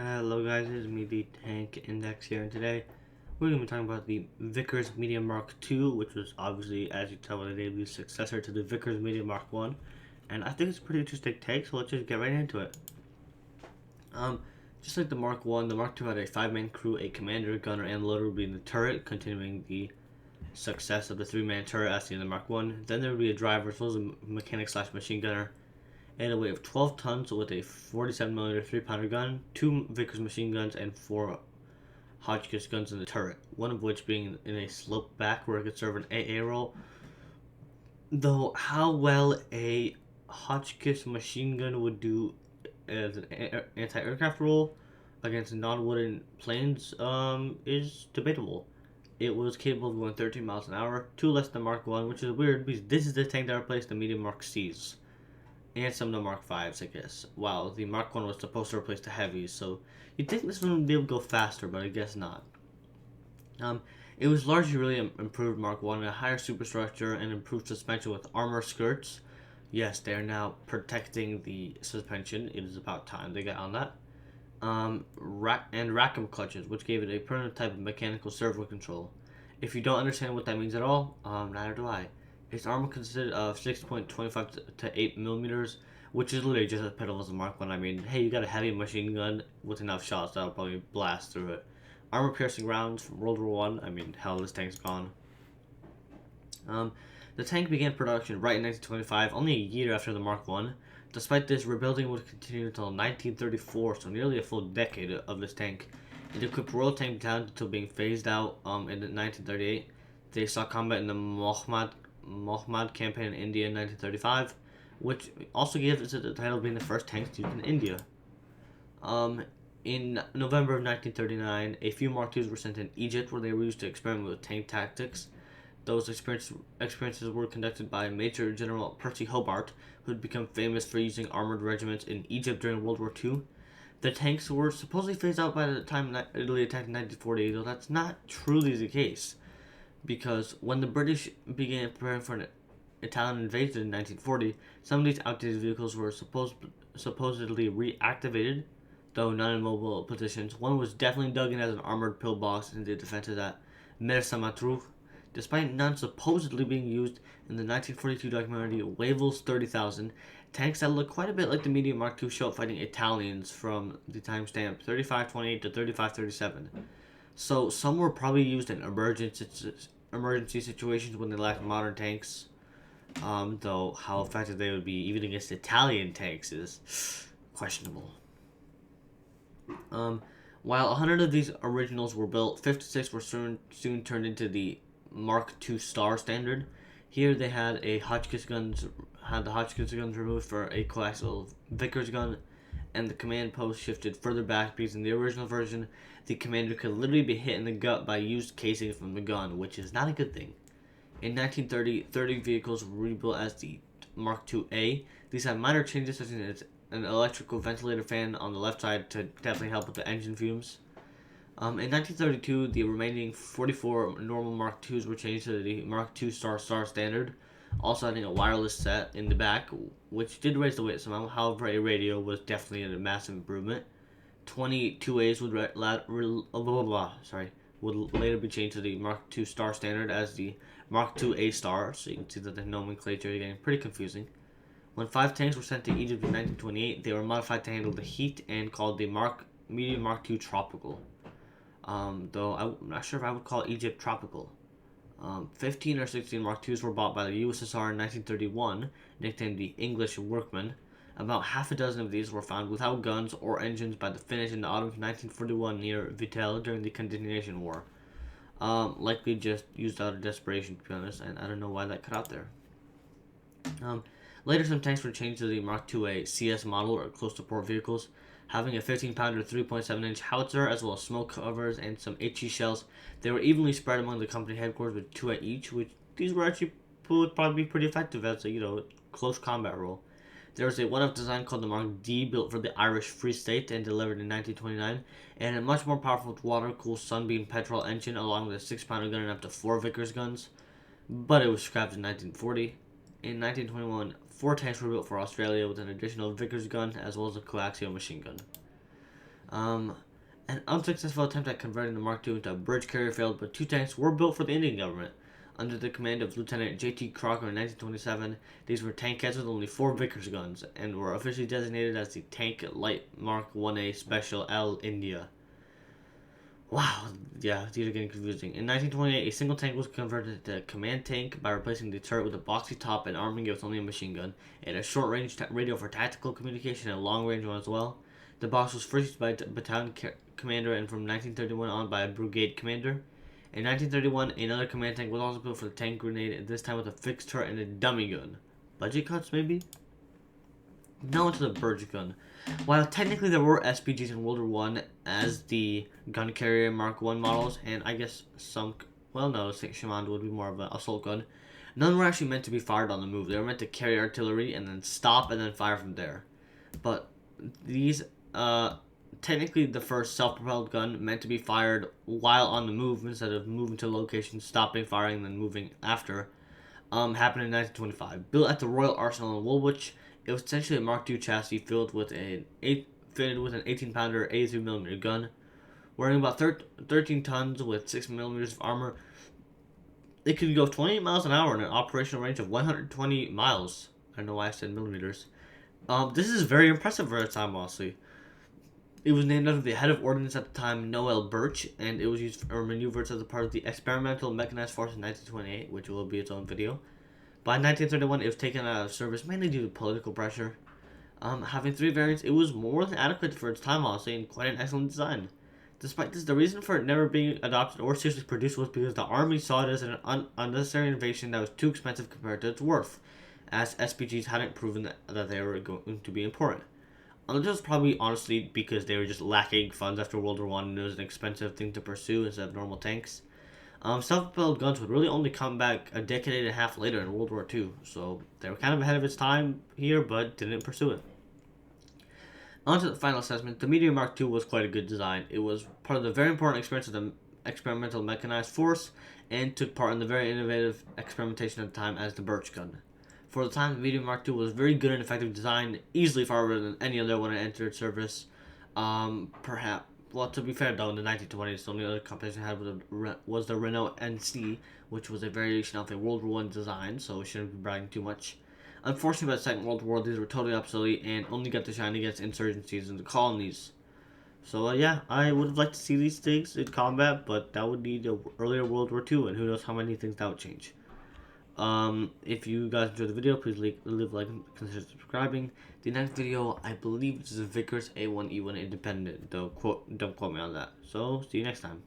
Hello guys, it's me, the Tank Index here, and today we're going to be talking about the Vickers Media Mark II, which was obviously, as you tell by the name, the successor to the Vickers Media Mark I, and I think it's a pretty interesting take, so let's just get right into it. Just like the Mark I, the Mark II had a 5-man crew, a commander, gunner, and loader would be in the turret, continuing the success of the 3-man turret as seen in the Mark I. Then there would be a driver, as well as a mechanic/machine gunner, and a weight of 12 tons with a 47mm 3-pounder gun, 2 Vickers machine guns, and 4 Hotchkiss guns in the turret, one of which being in a slope back where it could serve an AA role. Though how well a Hotchkiss machine gun would do as an anti-aircraft role against non-wooden planes is debatable. It was capable of going 13 miles an hour, 2 less than Mark I, which is weird because this is the tank that replaced the medium Mark Cs. And some of the Mark V's, I guess. Wow, the Mark I was supposed to replace the heavies, so you'd think this one would be able to go faster, but I guess not. It was largely really improved Mark I, a higher superstructure and improved suspension with armor skirts. Yes, they are now protecting the suspension. It is about time they got on that. Rackham clutches, which gave it a permanent type of mechanical servo control. If you don't understand what that means at all, neither do I. Its armor consisted of 6.25 to 8 millimeters, which is literally just as pitiful as the Mark I. I mean, hey, you got a heavy machine gun with enough shots that'll probably blast through it. Armor-piercing rounds from World War I. I mean, hell, this tank's gone. The tank began production right in 1925, only a year after the Mark I. Despite this, rebuilding would continue until 1934, so nearly a full decade of this tank. It equipped Royal Tank Battalion until being phased out in 1938. They saw combat in the Mohmad campaign in India in 1935, which also gave it the title of being the first tanks used in India. In November of 1939, a few Mark IIs were sent in Egypt, where they were used to experiment with tank tactics. Those experiences were conducted by Major General Percy Hobart, who had become famous for using armored regiments in Egypt during World War II. The tanks were supposedly phased out by the time Italy attacked in 1940, though that's not truly the case, because when the British began preparing for an Italian invasion in 1940, some of these outdated vehicles were supposedly reactivated, though none in mobile positions. One was definitely dug in as an armored pillbox in the defenses at Mer-Samatru, despite none supposedly being used in the 1942 documentary Wavell's 30,000. Tanks that look quite a bit like the medium Mark II show up fighting Italians from the timestamp 3528 to 3537. So some were probably used in emergency situations when they lacked modern tanks. Though how effective they would be even against Italian tanks is questionable. While 100 of these originals were built, 56 were soon turned into the Mark II Star standard. Here they had the Hotchkiss guns removed for a coaxial Vickers gun, and the command post shifted further back because in the original version, the commander could literally be hit in the gut by used casings from the gun, which is not a good thing. In 1930, 30 vehicles were rebuilt as the Mark II-A. These had minor changes such as an electrical ventilator fan on the left side to definitely help with the engine fumes. In 1932, the remaining 44 normal Mark IIs were changed to the Mark II Star standard, also adding a wireless set in the back, which did raise the weight somehow. However, a radio was definitely a massive improvement. 22As would later be changed to the Mark II Star standard as the Mark II A Star, so you can see that the nomenclature is getting pretty confusing. When 5 tanks were sent to Egypt in 1928, they were modified to handle the heat and called the medium Mark II Tropical. Though I'm not sure if I would call Egypt tropical. 15 or 16 Mark IIs were bought by the USSR in 1931, nicknamed the English Workman. About half a dozen of these were found without guns or engines by the Finnish in the autumn of 1941 near Vittel during the Continuation War. Likely just used out of desperation, to be honest, and I don't know why that cut out there. Later, some tanks were changed to the Mark II-A CS model, or close-to-port vehicles, having a 15-pounder 3.7-inch howitzer, as well as smoke covers and some HE shells. They were evenly spread among the company headquarters with 2 at each, which these were actually would probably be pretty effective as a close combat role. There was a one-off design called the Mark D, built for the Irish Free State and delivered in 1929, and a much more powerful water-cooled Sunbeam petrol engine along with a 6-pounder gun and up to 4 Vickers guns, but it was scrapped in 1940. In 1921, 4 tanks were built for Australia with an additional Vickers gun as well as a coaxial machine gun. An unsuccessful attempt at converting the Mark II into a bridge carrier failed, but 2 tanks were built for the Indian government. Under the command of Lieutenant J.T. Crocker in 1927, these were tankettes with only 4 Vickers guns and were officially designated as the Tank Light Mark 1A Special L India. Wow, yeah, these are getting confusing. In 1928, a single tank was converted to a command tank by replacing the turret with a boxy top and arming it with only a machine gun. It had a short-range radio for tactical communication and a long-range one as well. The box was first used by a battalion commander and from 1931 on by a brigade commander. In 1931, another command tank was also built for the tank grenade, this time with a fixed turret and a dummy gun. Budget cuts, maybe? Now into the Birch Gun. While technically there were SPGs in World War One as the gun carrier Mark I models, and I guess some, well no, Shimano would be more of an assault gun, none were actually meant to be fired on the move. They were meant to carry artillery and then stop and then fire from there. But these, technically the first self-propelled gun meant to be fired while on the move instead of moving to location, stopping, firing, and then moving after, happened in 1925. Built at the Royal Arsenal in Woolwich, it was essentially a Mark II chassis fitted with an 18-pounder 83mm gun, weighing about 13 tons with 6mm of armor. It could go 28 miles an hour and an operational range of 120 miles. I don't know why I said millimeters. This is very impressive for its time, honestly. It was named after the head of ordnance at the time, Noel Birch, and it was used for maneuvers as a part of the Experimental Mechanized Force in 1928, which will be its own video. By 1931, it was taken out of service mainly due to political pressure. Having 3 variants, it was more than adequate for its time, honestly, and quite an excellent design. Despite this, the reason for it never being adopted or seriously produced was because the Army saw it as an unnecessary innovation that was too expensive compared to its worth, as SPGs hadn't proven that they were going to be important. This was probably honestly because they were just lacking funds after World War I and it was an expensive thing to pursue instead of normal tanks. Self-propelled guns would really only come back a decade and a half later in World War II, so they were kind of ahead of its time here, but didn't pursue it. On to the final assessment, the Meteor Mark II was quite a good design. It was part of the very important experience of the Experimental Mechanized Force, and took part in the very innovative experimentation at the time as the Birch Gun. For the time, the Meteor Mark II was very good and effective design, easily far better than any other when it entered service. Perhaps. Well, to be fair though, in the 1920s, the only other competition it had was the Renault NC, which was a variation of a World War I design, so it shouldn't be bragging too much. Unfortunately, by the Second World War, these were totally obsolete and only got to shine against insurgencies in the colonies. So yeah, I would have liked to see these things in combat, but that would need an earlier World War II, and who knows how many things that would change. If you guys enjoyed the video, please leave a like and consider subscribing. The next video, I believe, is a Vickers A1E1 Independent. Don't quote me on that. So, see you next time.